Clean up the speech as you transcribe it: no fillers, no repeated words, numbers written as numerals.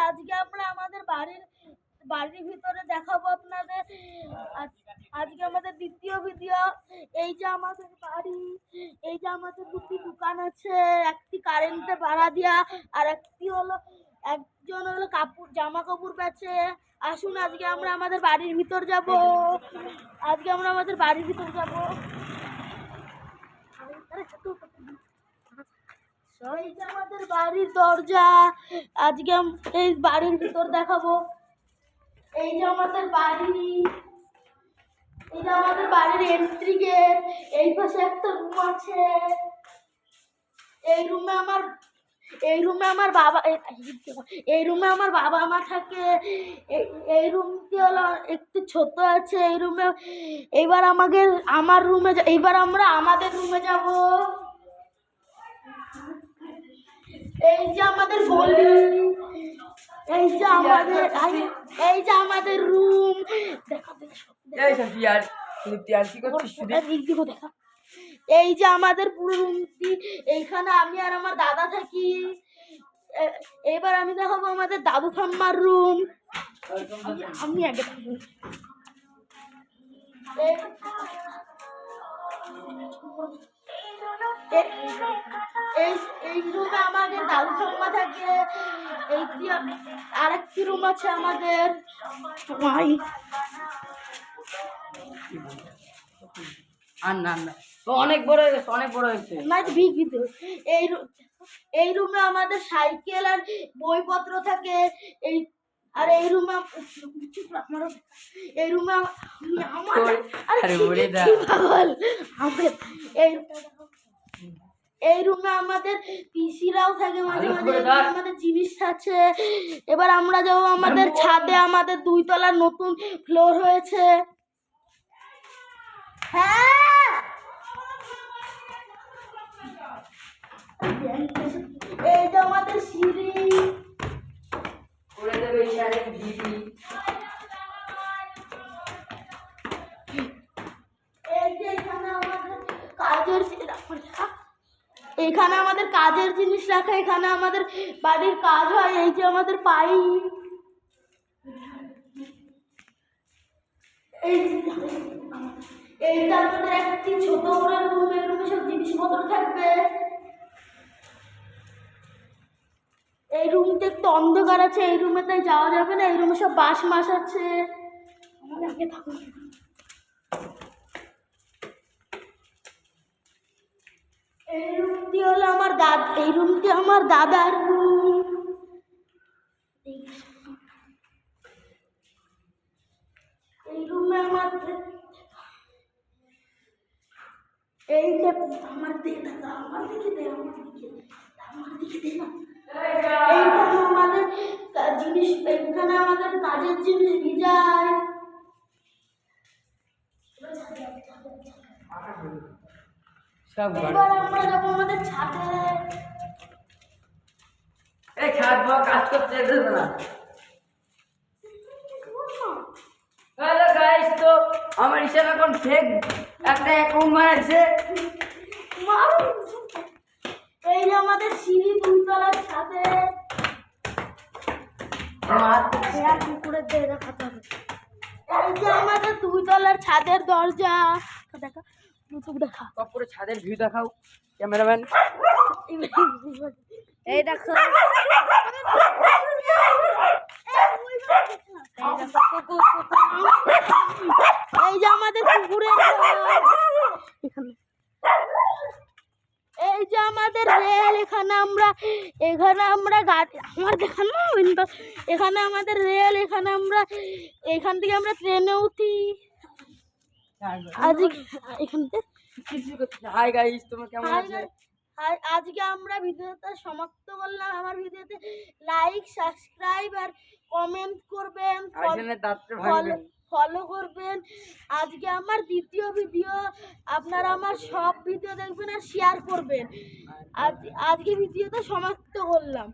আজকে আমরা আমাদের বাড়ির ভিতরে দেখাবো আপনাদের। আজকে আমাদের দ্বিতীয় ভিডিও। এই যে আমাদের বাড়ি, এই যে আমাদের দুটি দোকান আছে, একটি কারেন্টে ভাড়া দিয়া আর একটি হলো একজন হলো জামা কাপড় বেচে। আসুন আজকে আমরা আমাদের বাড়ির ভিতর যাব। আজকে আমরা আমাদের বাড়ির ভিতর যাব। এই যে আমাদের বাড়ির দরজা, আজকে এই বাড়ির ভিতর দেখাবো। এই যে আমাদের বাড়ি, এই যে আমাদের বাড়ির এন্ট্রি গেট। এই পাশে একটা রুম আছে। এই রুমে আমার বাবা মা থাকে। এই রুমটি হলো একটু ছোট আছে। এই রুমে এইবার আমরা আমাদের রুমে যাব। এই যে আমাদের গলি, এই যে আমাদের রুম। এই যে আমাদের পুরো রুমটি। এইখানে আমি আর আমার দাদা থাকি। এবার আমি দেখাবো আমাদের দাদু ঠাম্মার রুম। আমি আগে থাকবো। এই রুমে আমাদের দাদু ঠাম্মা থাকে। এইটি আরেকটি রুম আছে আমাদের। অনেক বড় হয়েছে না, বিগ ভিতর। এই রুমে আমাদের সাইকেল আর বইপত্র থাকে। এই রুমে আমাদের পিসিরাও থাকে মাঝে মাঝে। আমাদের জিনিস আছে। এবার আমরা যাবো আমাদের ছাদে। আমাদের 2 তলার নতুন ফ্লোর হয়েছে। হ্যাঁ, এই যে আমাদের সিঁড়ি। এখানে আমাদের কাজের জিনিস রাখা। এখানে আমাদের বাড়ির কাজ হয়। এই যে আমাদের পাইপ। এইটা আমাদের একটি ছোট করে রুম। এই রুমে সব জিনিসপত্র থাকবে। এই রুমটা একটু অন্ধকার আছে। এই রুমে তাই যাওয়া যাবে না। এই রুমে সব বাঁশ মাস আছে। এই রুমটি হলো এই রুমটি আমার দাদার রুম। এই রুমে আমার এইখানে আমাদের কাজের জিনিস ভিজায়। এবার আমরা যাবো আমাদের ছাদে। কাজ করতে না। হ্যালো গাইস, তো আমার ইশান এখন ফেক একটা অ্যাকাউন্ট বানাইছে। এই যে আমাদের সিঁড়ি 2 তলার ছাদে। কুকুরের দিয়ে দেখাতে হবে। এই যে আমাদের 2 তলার ছাদের দরজা। দেখা দেখা পুরো ছাদের ভিউ দেখাও ক্যামেরাম্যান। এই দেখো, এই যে আমাদের কুকুরের এখানে। এই যে আমাদের রেল। এখানে আমরা গাড়ি আমার দেখানো। এখানে আমাদের রেল। এখান থেকে আমরা ট্রেনে উঠি। হাই গাইস, তোমরা কেমন আছো? আজকে আমরা ভিডিওটা সমাপ্ত করলাম। আমার ভিডিওতে লাইক, সাবস্ক্রাইব আর কমেন্ট করবেন, ফলো করবেন। আজকে আমার দ্বিতীয় ভিডিও। আপনারা আমার সব ভিডিও দেখবেন আর শেয়ার করবেন। আজকে ভিডিওটা সমাপ্ত করলাম।